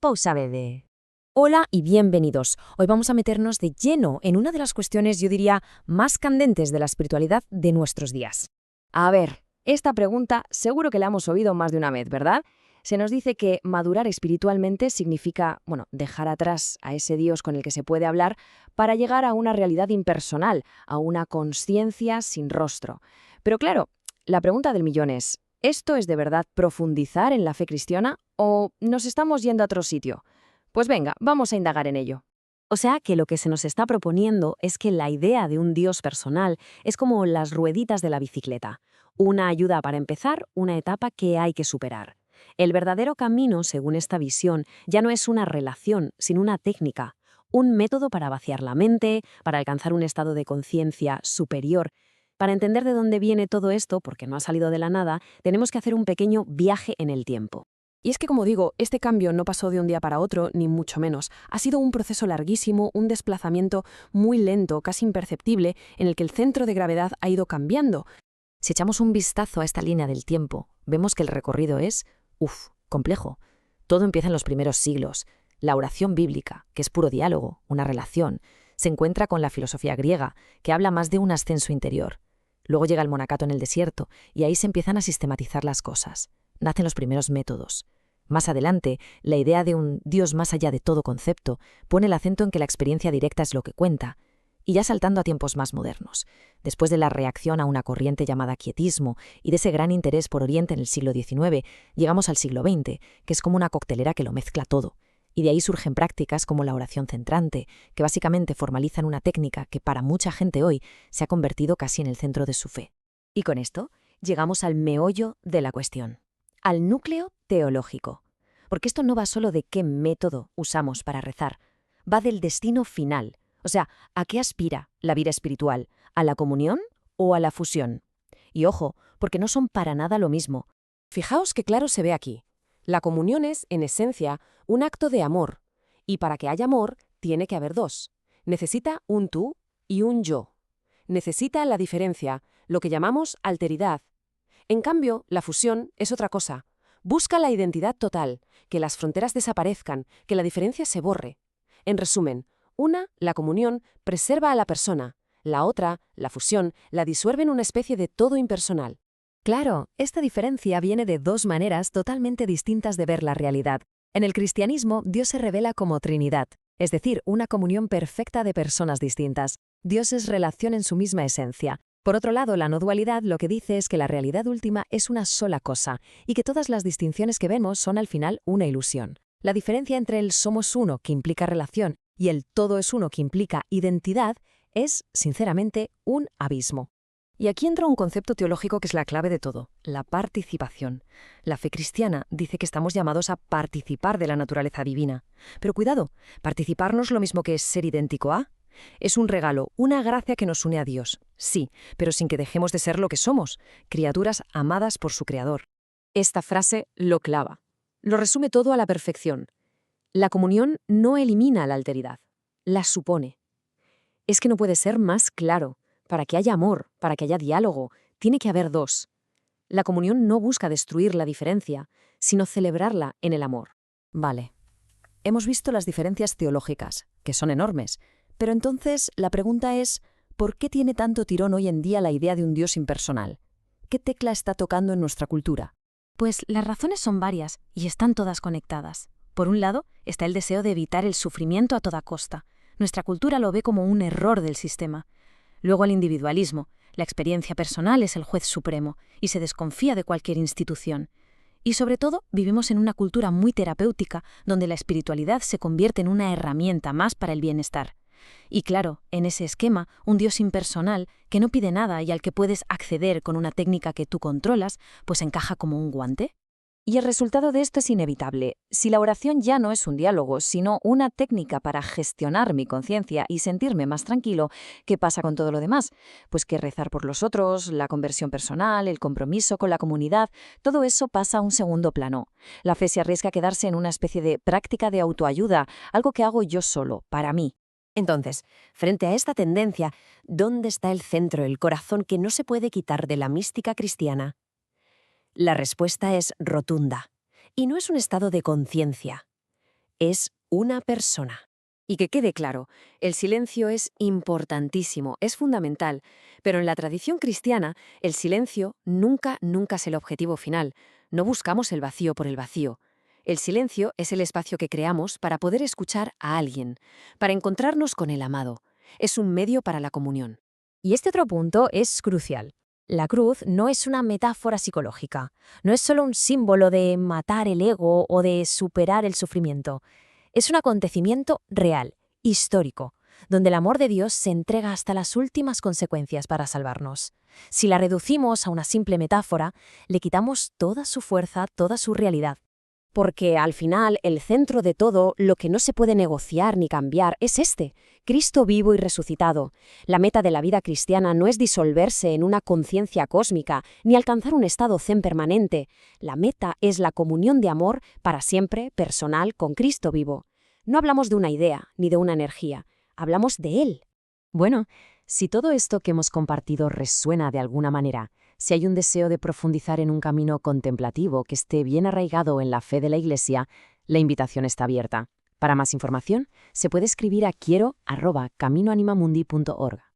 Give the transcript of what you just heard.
Pausa bebé. Hola y bienvenidos. Hoy vamos a meternos de lleno en una de las cuestiones, yo diría, más candentes de la espiritualidad de nuestros días. A ver, esta pregunta seguro que la hemos oído más de una vez, ¿verdad? Se nos dice que madurar espiritualmente significa, dejar atrás a ese Dios con el que se puede hablar para llegar a una realidad impersonal, a una conciencia sin rostro. Pero claro, la pregunta del millón es, ¿esto es de verdad profundizar en la fe cristiana o nos estamos yendo a otro sitio? Pues venga, vamos a indagar en ello. O sea que lo que se nos está proponiendo es que la idea de un Dios personal es como las rueditas de la bicicleta. Una ayuda para empezar, una etapa que hay que superar. El verdadero camino, según esta visión, ya no es una relación, sino una técnica. Un método para vaciar la mente, para alcanzar un estado de conciencia superior. Para entender de dónde viene todo esto, porque no ha salido de la nada, tenemos que hacer un pequeño viaje en el tiempo. Y es que, como digo, este cambio no pasó de un día para otro, ni mucho menos. Ha sido un proceso larguísimo, un desplazamiento muy lento, casi imperceptible, en el que el centro de gravedad ha ido cambiando. Si echamos un vistazo a esta línea del tiempo, vemos que el recorrido es, complejo. Todo empieza en los primeros siglos. La oración bíblica, que es puro diálogo, una relación, se encuentra con la filosofía griega, que habla más de un ascenso interior. Luego llega el monacato en el desierto, y ahí se empiezan a sistematizar las cosas. Nacen los primeros métodos. Más adelante, la idea de un Dios más allá de todo concepto pone el acento en que la experiencia directa es lo que cuenta. Y ya saltando a tiempos más modernos, después de la reacción a una corriente llamada quietismo y de ese gran interés por Oriente en el siglo XIX, llegamos al siglo XX, que es como una coctelera que lo mezcla todo. Y de ahí surgen prácticas como la oración centrante, que básicamente formalizan una técnica que para mucha gente hoy se ha convertido casi en el centro de su fe. Y con esto llegamos al meollo de la cuestión, al núcleo teológico. Porque esto no va solo de qué método usamos para rezar, va del destino final. O sea, ¿a qué aspira la vida espiritual? ¿A la comunión o a la fusión? Y ojo, porque no son para nada lo mismo. Fijaos qué claro se ve aquí. La comunión es, en esencia, un acto de amor. Y para que haya amor, tiene que haber dos. Necesita un tú y un yo. Necesita la diferencia, lo que llamamos alteridad. En cambio, la fusión es otra cosa. Busca la identidad total, que las fronteras desaparezcan, que la diferencia se borre. En resumen, una, la comunión, preserva a la persona. La otra, la fusión, la disuelve en una especie de todo impersonal. Claro, esta diferencia viene de dos maneras totalmente distintas de ver la realidad. En el cristianismo, Dios se revela como Trinidad, es decir, una comunión perfecta de personas distintas. Dios es relación en su misma esencia. Por otro lado, la no dualidad lo que dice es que la realidad última es una sola cosa y que todas las distinciones que vemos son al final una ilusión. La diferencia entre el somos uno, que implica relación, y el todo es uno, que implica identidad, es, sinceramente, un abismo. Y aquí entra un concepto teológico que es la clave de todo, la participación. La fe cristiana dice que estamos llamados a participar de la naturaleza divina. Pero cuidado, participar no es lo mismo que ser idéntico a. Es un regalo, una gracia que nos une a Dios, sí, pero sin que dejemos de ser lo que somos, criaturas amadas por su Creador. Esta frase lo clava. Lo resume todo a la perfección. La comunión no elimina la alteridad, la supone. Es que no puede ser más claro. Para que haya amor, para que haya diálogo, tiene que haber dos. La comunión no busca destruir la diferencia, sino celebrarla en el amor. Vale. Hemos visto las diferencias teológicas, que son enormes, pero entonces la pregunta es, ¿por qué tiene tanto tirón hoy en día la idea de un Dios impersonal? ¿Qué tecla está tocando en nuestra cultura? Pues las razones son varias y están todas conectadas. Por un lado, está el deseo de evitar el sufrimiento a toda costa. Nuestra cultura lo ve como un error del sistema. Luego el individualismo. La experiencia personal es el juez supremo y se desconfía de cualquier institución. Y sobre todo, vivimos en una cultura muy terapéutica donde la espiritualidad se convierte en una herramienta más para el bienestar. Y claro, en ese esquema, un Dios impersonal que no pide nada y al que puedes acceder con una técnica que tú controlas, pues encaja como un guante. Y el resultado de esto es inevitable. Si la oración ya no es un diálogo, sino una técnica para gestionar mi conciencia y sentirme más tranquilo, ¿qué pasa con todo lo demás? Pues que rezar por los otros, la conversión personal, el compromiso con la comunidad, todo eso pasa a un segundo plano. La fe se arriesga a quedarse en una especie de práctica de autoayuda, algo que hago yo solo, para mí. Entonces, frente a esta tendencia, ¿dónde está el centro, el corazón que no se puede quitar de la mística cristiana? La respuesta es rotunda, y no es un estado de conciencia. es una persona. Y que quede claro, el silencio es importantísimo, es fundamental, pero en la tradición cristiana, el silencio nunca es el objetivo final. No buscamos el vacío por el vacío. El silencio es el espacio que creamos para poder escuchar a alguien, para encontrarnos con el amado. Es un medio para la comunión. Y este otro punto es crucial. La cruz no es una metáfora psicológica, no es solo un símbolo de matar el ego o de superar el sufrimiento. Es un acontecimiento real, histórico, donde el amor de Dios se entrega hasta las últimas consecuencias para salvarnos. Si la reducimos a una simple metáfora, le quitamos toda su fuerza, toda su realidad. Porque al final, el centro de todo, lo que no se puede negociar ni cambiar, es Cristo vivo y resucitado. La meta de la vida cristiana no es disolverse en una conciencia cósmica, ni alcanzar un estado zen permanente. La meta es la comunión de amor para siempre, personal, con Cristo vivo. No hablamos de una idea, ni de una energía. Hablamos de Él. Bueno, si todo esto que hemos compartido resuena de alguna manera, si hay un deseo de profundizar en un camino contemplativo que esté bien arraigado en la fe de la Iglesia, la invitación está abierta. Para más información, se puede escribir a quiero@caminoanimamundi.org.